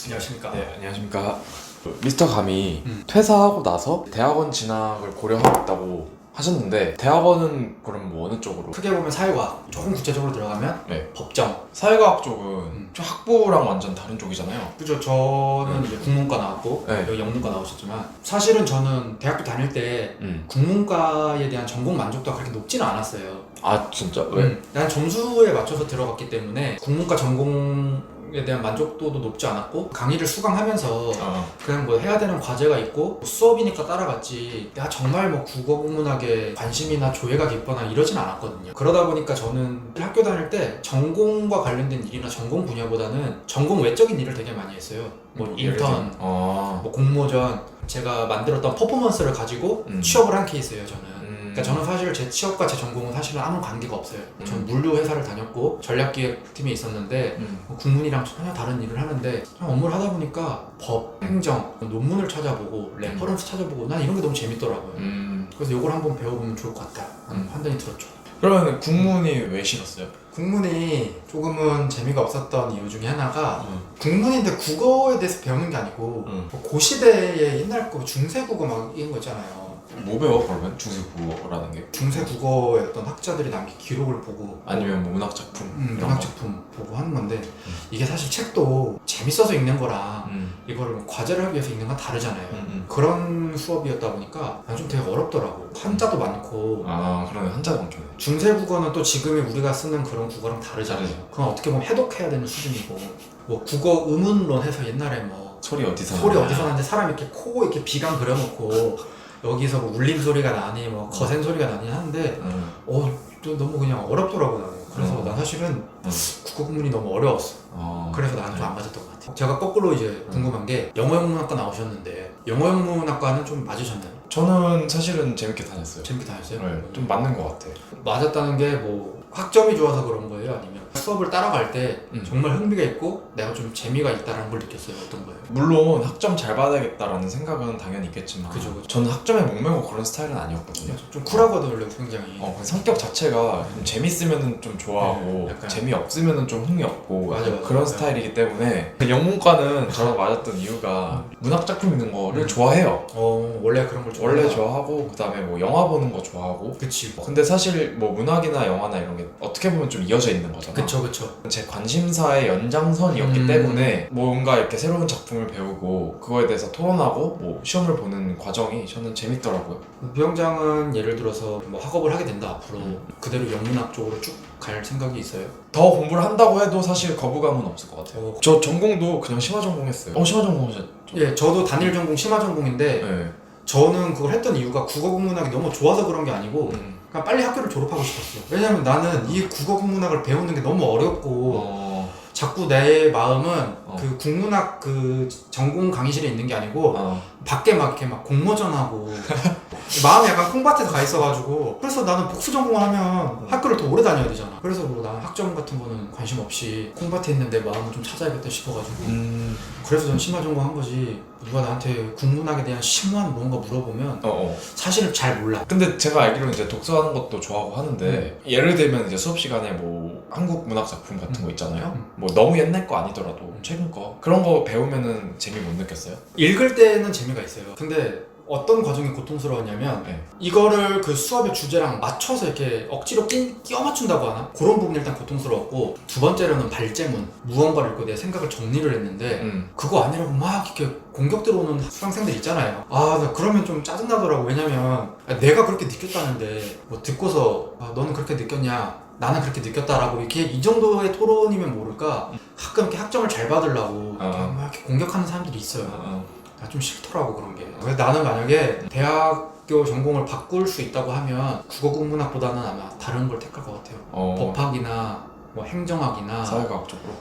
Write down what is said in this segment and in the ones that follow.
안녕하십니까. 네, 안녕하십니까. 미스터 감이 퇴사하고 나서 대학원 진학을 고려하고 있다고 하셨는데, 대학원은 그럼 뭐 어느 쪽으로? 크게 보면 사회과학, 조금 구체적으로 들어가면 네. 법정. 사회과학 쪽은 좀 학부랑 완전 다른 쪽이잖아요. 그죠. 저는 이제 국문과 나왔고 네. 여기 영문과 나오셨지만, 사실은 저는 대학교 다닐 때 국문과에 대한 전공 만족도가 그렇게 높지는 않았어요. 아 진짜? 왜? 난 점수에 맞춰서 들어갔기 때문에 국문과 전공에 대한 만족도도 높지 않았고, 강의를 수강하면서 그냥 뭐 해야 되는 과제가 있고 수업이니까 따라갔지, 내가 정말 뭐 국어 국문학에 관심이나 조예가 깊거나 이러진 않았거든요. 그러다 보니까 저는 학교 다닐 때 전공과 관련된 일이나 전공 분야보다는 전공 외적인 일을 되게 많이 했어요. 뭐 인턴, 뭐 공모전, 제가 만들었던 퍼포먼스를 가지고 취업을 한 케이스예요, 저는. 그러니까 저는 사실 제 취업과 제 전공은 사실은 아무 관계가 없어요. 저는 물류 회사를 다녔고 전략기획팀에 있었는데 국문이랑 전혀 다른 일을 하는데, 업무를 하다 보니까 법, 행정, 논문을 찾아보고 레퍼런스 찾아보고 난 이런 게 너무 재밌더라고요. 그래서 이걸 한번 배워보면 좋을 것 같다 하는 판단이 들었죠. 그러면 국문이 왜 싫었어요? 국문이 조금은 재미가 없었던 이유 중에 하나가, 국문인데 국어에 대해서 배우는 게 아니고 뭐 고시대의 옛날 거 중세국어 막 이런 거 있잖아요. 뭐 배워 그러면? 중세국어라는 게? 중세국어의 어떤 학자들이 남긴 기록을 보고, 아니면 뭐 문학작품? 문학작품 보고 하는 건데, 이게 사실 책도 재밌어서 읽는 거랑 이거를 뭐 과제를 하기 위해서 읽는 건 다르잖아요. 그런 수업이었다 보니까 난 좀 되게 어렵더라고. 한자도 많고. 아 그러네, 한자도 많겠네. 중세국어는 또 지금의 우리가 쓰는 그런 국어랑 다르잖아요. 그건 어떻게 보면 해독해야 되는 수준이고, 뭐 국어 의문론 해서 옛날에 뭐 소리 어디서 나는데 사람이 이렇게 코 이렇게 비강 그려놓고 여기서 뭐 울림 소리가 나니 뭐 거센 소리가 나니 하는데 좀 너무 그냥 어렵더라고 나는. 그래서 난 사실은 국어 국문이 너무 어려웠어. 그래서 나는 좀 안 맞았던 것 같아. 제가 거꾸로 이제 궁금한 게, 영어영문학과 나오셨는데 영어영문학과는 좀 맞으셨나요? 저는 사실은 재밌게 다녔어요. 재밌게 다녔어요? 네, 좀 맞는 것 같아. 맞았다는 게 뭐 학점이 좋아서 그런 거예요? 아니면 수업을 따라갈 때 정말 흥미가 있고 내가 좀 재미가 있다는 걸 느꼈어요? 어떤 거예요? 물론 학점 잘 받아야겠다라는 생각은 당연히 있겠지만, 그죠. 저는 학점에 목매고 그런 스타일은 아니었거든요. 좀 쿨하거든 원래 굉장히. 성격 자체가 좀 재밌으면 좀 좋아하고 약간. 재미없으면 좀 흥미 없고 맞아. 그런 스타일이기 때문에, 영문과는 저랑 맞았던 이유가 문학작품 있는 거를 좋아해요. 원래 그런 걸 원래 좋아하고, 그 다음에 뭐 영화 보는 거 좋아하고. 그치. 근데 사실 뭐 문학이나 영화나 이런 게 어떻게 보면 좀 이어져 있는 거잖아. 그쵸. 제 관심사의 연장선이었기 때문에 뭔가 이렇게 새로운 작품을 배우고 그거에 대해서 토론하고 뭐 시험을 보는 과정이 저는 재밌더라고요. 부영장은 예를 들어서 뭐 학업을 하게 된다 앞으로, 그대로 영문학 쪽으로 쭉 갈 생각이 있어요? 더 공부를 한다고 해도 사실 거부감은 없을 것 같아요. 저 전공도 그냥 심화 전공했어요. 심화 전공하셨죠? 예, 저도 단일 전공 심화 전공인데, 네. 저는 그걸 했던 이유가 국어 국문학이 너무 좋아서 그런 게 아니고 그냥 빨리 학교를 졸업하고 싶었어요. 왜냐면 나는 이 국어 국문학을 배우는 게 너무 어렵고, 자꾸 내 마음은 그 국문학 그 전공 강의실에 있는 게 아니고 밖에 막 이렇게 막 공모전하고 마음이 약간 콩밭에서 가 있어가지고, 그래서 나는 복수 전공을 하면 학교를 더 오래 다녀야 되잖아. 그래서 뭐 나는 학점 같은 거는 관심 없이 콩밭에 있는 내 마음을 좀 찾아야겠다 싶어가지고 그래서 전 심화 전공 한 거지. 누가 나한테 국문학에 대한 심오한 뭔가 물어보면 사실은 잘 몰라. 근데 제가 알기로는 이제 독서하는 것도 좋아하고 하는데, 예를 들면 이제 수업 시간에 뭐 한국 문학 작품 같은 거 있잖아요. 뭐 너무 옛날 거 아니더라도 최근 거, 그런 거 배우면은 재미 못 느꼈어요? 읽을 때는 재미가 있어요. 근데 어떤 과정이 고통스러웠냐면, 이거를 그 수업의 주제랑 맞춰서 이렇게 억지로 끼워 맞춘다고 하나? 그런 부분이 일단 고통스러웠고, 두 번째로는 발제문, 무언가를 읽고 내 생각을 정리를 했는데 그거 아니라고 막 이렇게 공격 들어오는 수강생들 있잖아요. 나 그러면 좀 짜증나더라고. 왜냐면 내가 그렇게 느꼈다는데 뭐 듣고서 너는 그렇게 느꼈냐, 나는 그렇게 느꼈다라고 이렇게 이 정도의 토론이면 모를까, 가끔 이렇게 학점을 잘 받으려고 막 이렇게 공격하는 사람들이 있어요. 좀 싫더라고 그런 게. 그래서 나는 만약에 대학교 전공을 바꿀 수 있다고 하면 국어 국문학보다는 아마 다른 걸 택할 것 같아요. 법학이나 뭐 행정학이나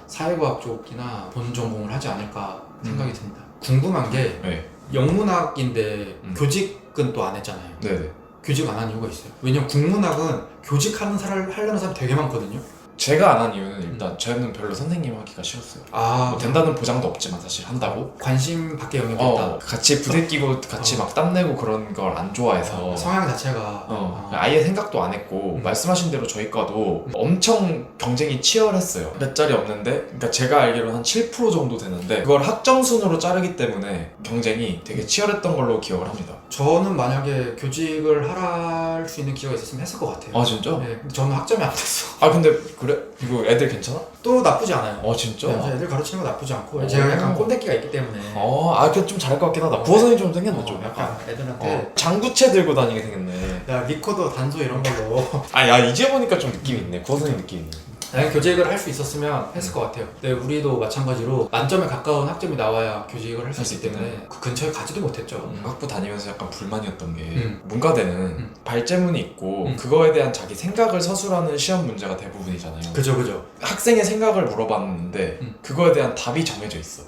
사회과학 쪽이나 본 전공을 하지 않을까 생각이 듭니다. 궁금한 게, 영문학인데 교직은 또 안 했잖아요. 네네. 교직 안 한 이유가 있어요. 왜냐면 국문학은 교직하는 하려는 사람 되게 많거든요. 제가 안 한 이유는 일단 저는 별로 선생님 하기가 싫었어요. 뭐 된다는 보장도 없지만 사실 한다고 관심 밖에 영역이 있다. 같이 부대끼고 같이 막 땀내고 그런 걸 안 좋아해서 성향 자체가 아예 생각도 안 했고 말씀하신 대로 저희 과도 엄청 경쟁이 치열했어요. 몇 자리 없는데 그러니까 제가 알기로는 한 7% 정도 되는데 그걸 학점순으로 자르기 때문에 경쟁이 되게 치열했던 걸로 기억을 합니다. 저는 만약에 교직을 할 수 있는 기회가 있었으면 했을 것 같아요. 아 진짜? 네, 근데 저는 학점이 안 됐어. 아 근데 그래? 이거 애들 괜찮아? 또 나쁘지 않아요. 진짜? 네, 애들 가르치는 거 나쁘지 않고 제가 약간 꼰대끼가 있기 때문에 그냥 좀 잘할 것 같긴 하다. 부호선이 좀 생겼네 좀 약간 애들한테 장구채 들고 다니게 생겼네. 야 리코더 단소 이런 걸로 이제 보니까 좀 느낌이 있네. 부호선이 느낌이 있네. 만약 교직을 할 수 있었으면 했을 것 같아요. 근데 우리도 마찬가지로 만점에 가까운 학점이 나와야 교직을 할 수 있기 때문에 그 근처에 가지도 못했죠. 학부 다니면서 약간 불만이었던 게 음. 문과대는 발제문이 있고 그거에 대한 자기 생각을 서술하는 시험 문제가 대부분이잖아요. 그죠. 학생의 생각을 물어봤는데 그거에 대한 답이 정해져 있어.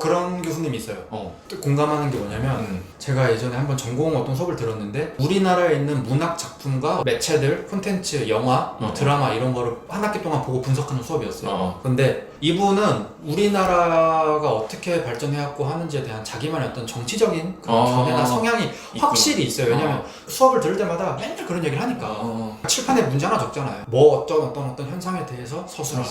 그런 교수님이 있어요. 또 공감하는 게 뭐냐면 제가 예전에 한번 전공 어떤 수업을 들었는데 우리나라에 있는 문학 작품과 매체들, 콘텐츠, 영화, 드라마 이런 거를 한 학기 동안 보고 분석하는 수업이었어요. 근데 이분은 우리나라가 어떻게 발전해왔고 하는지에 대한 자기만의 어떤 정치적인 그런 견해나 성향이 확실히 있어요. 왜냐면 수업을 들을 때마다 맨날 그런 얘기를 하니까 칠판에 문제 하나 적잖아요. 뭐 어떤 현상에 대해서 서술하라.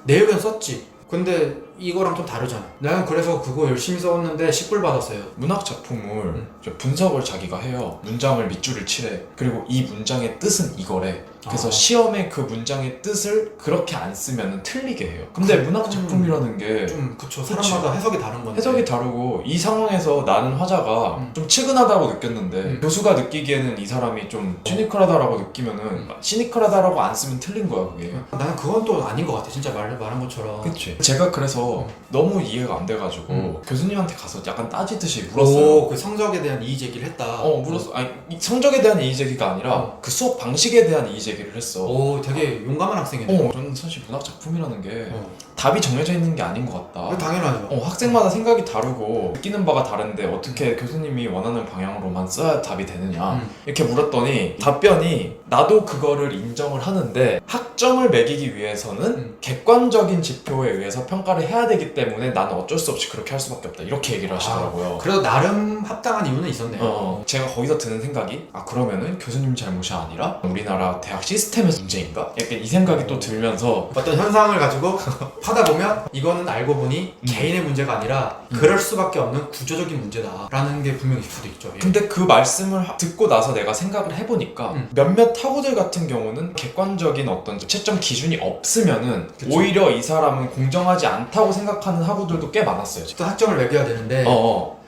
내용은 썼지. 근데 이거랑 좀 다르잖아. 나는 그래서 그거 열심히 써왔는데 10불 받았어요. 문학 작품을 분석을 자기가 해요. 문장을 밑줄을 칠해. 그리고 이 문장의 뜻은 이거래. 그래서 시험에 그 문장의 뜻을 그렇게 안 쓰면 틀리게 해요. 근데 문학 작품이라는 게 좀 그쵸. 사람마다 해석이 다른 건데. 해석이 다르고 이 상황에서 나는 화자가 좀 측은하다고 느꼈는데 교수가 느끼기에는 이 사람이 좀 시니컬하다라고 느끼면은 시니컬하다라고 안 쓰면 틀린 거야 그게. 나는 그건 또 아닌 것 같아. 진짜 말한 것처럼. 그치. 제가 그래서 너무 이해가 안 돼가지고 교수님한테 가서 약간 따지듯이 물었어요. 그 성적에 대한 이의 제기를 했다. 물었어. 이 성적에 대한 이의 제기가 아니라 그 수업 방식에 대한 이의 제기를 했어. 되게 용감한 학생이네. 저는 사실 문학 작품이라는 게 답이 정해져 있는 게 아닌 것 같다. 당연하죠. 학생마다 생각이 다르고 느끼는 바가 다른데 어떻게 교수님이 원하는 방향으로만 써야 답이 되느냐 이렇게 물었더니 답변이 나도 그거를 인정을 하는데 학점을 매기기 위해서는 객관적인 지표에 의해서 평가를 해야 되기 때문에 나는 어쩔 수 없이 그렇게 할 수밖에 없다 이렇게 얘기를 하시더라고요. 그래도 나름 합당한 이유는 있었네요. 제가 거기서 드는 생각이 그러면은 교수님 잘못이 아니라 우리나라 대학 시스템의 문제인가? 약간 이 생각이 또 들면서 어떤 현상을 가지고 하다 보면 이거는 알고 보니 개인의 문제가 아니라 그럴 수밖에 없는 구조적인 문제다라는 게 분명히 있을 수도 있죠. 근데 그 말씀을 듣고 나서 내가 생각을 해보니까 몇몇 학우들 같은 경우는 객관적인 어떤 채점 기준이 없으면은 오히려 이 사람은 공정하지 않다고 생각하는 학우들도 꽤 많았어요. 또 학점을 매겨야 되는데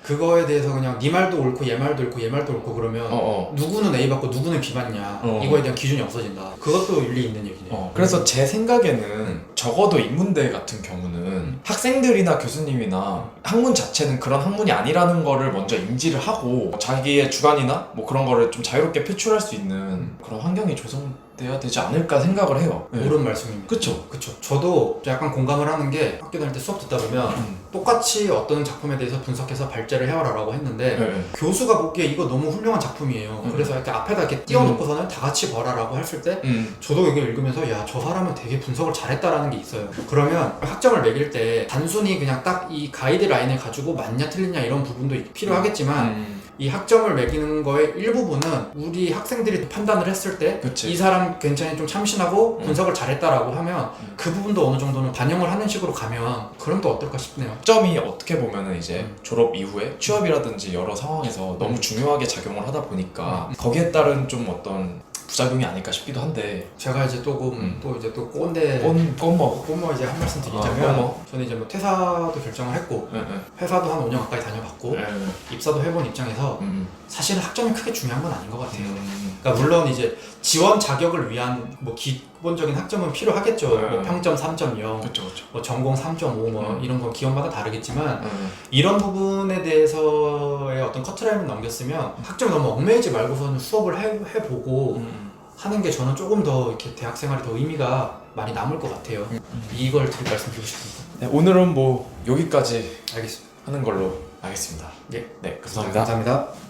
그거에 대해서 그냥 네 말도 옳고 얘 말도 옳고 얘 말도 옳고 그러면 누구는 A 받고 누구는 B 받냐 이거에 대한 기준이 없어진다. 그것도 일리 있는 얘기네요. 그래서 제 생각에는 적어도 인문대 같은 경우는 학생들이나 교수님이나 학문 자체는 그런 학문이 아니라는 거를 먼저 인지를 하고 자기의 주관이나 뭐 그런 거를 좀 자유롭게 표출할 수 있는 그런 환경이 조성돼야 되지 않을까 생각을 해요. 옳은 말씀입니다. 그쵸? 저도 약간 공감을 하는 게 학교 다닐 때 수업 듣다 보면 똑같이 어떤 작품에 대해서 분석해서 발제를 해와라라고 했는데 교수가 보기에 이거 너무 훌륭한 작품이에요. 그래서 이렇게 앞에다 이렇게 띄워놓고서는 다 같이 봐라라고 했을 때 저도 이걸 읽으면서 야, 저 사람은 되게 분석을 잘했다라는 게 있어요. 그러면 학점을 매길 때 단순히 그냥 딱 이 가이드라인을 가지고 맞냐 틀리냐 이런 부분도 필요하겠지만 이 학점을 매기는 거의 일부분은 우리 학생들이 판단을 했을 때 이 사람 굉장히 좀 참신하고 분석을 잘했다라고 하면 그 부분도 어느 정도는 반영을 하는 식으로 가면 그럼 또 어떨까 싶네요. 학점이 어떻게 보면은 이제 졸업 이후에 취업이라든지 여러 상황에서 너무 중요하게 작용을 하다 보니까 거기에 따른 좀 어떤 부작용이 아닐까 싶기도 한데 제가 이제 또 이제 또 꼰대 꼰모 이제 한 말씀 드리자면 저는 이제 뭐 퇴사도 결정을 했고 회사도 한 5년 가까이 다녀봤고 입사도 해본 입장에서 사실은 학점이 크게 중요한 건 아닌 것 같아요. 그러니까 물론 이제 지원 자격을 위한 뭐 기본적인 학점은 필요하겠죠. 뭐 평점 3.0, 그쵸. 뭐 전공 3.5 뭐 이런 건 기업마다 다르겠지만 이런 부분에 대해서의 어떤 커트라인을 넘겼으면 학점이 너무 얽매이지 말고서는 수업을 해보고 하는 게 저는 조금 더 이렇게 대학 생활이 더 의미가 많이 남을 것 같아요. 이걸 말씀드리고 싶습니다. 네, 오늘은 뭐 여기까지 알겠습니다. 하는 걸로 알겠습니다. 예. 네, 감사합니다. 감사합니다.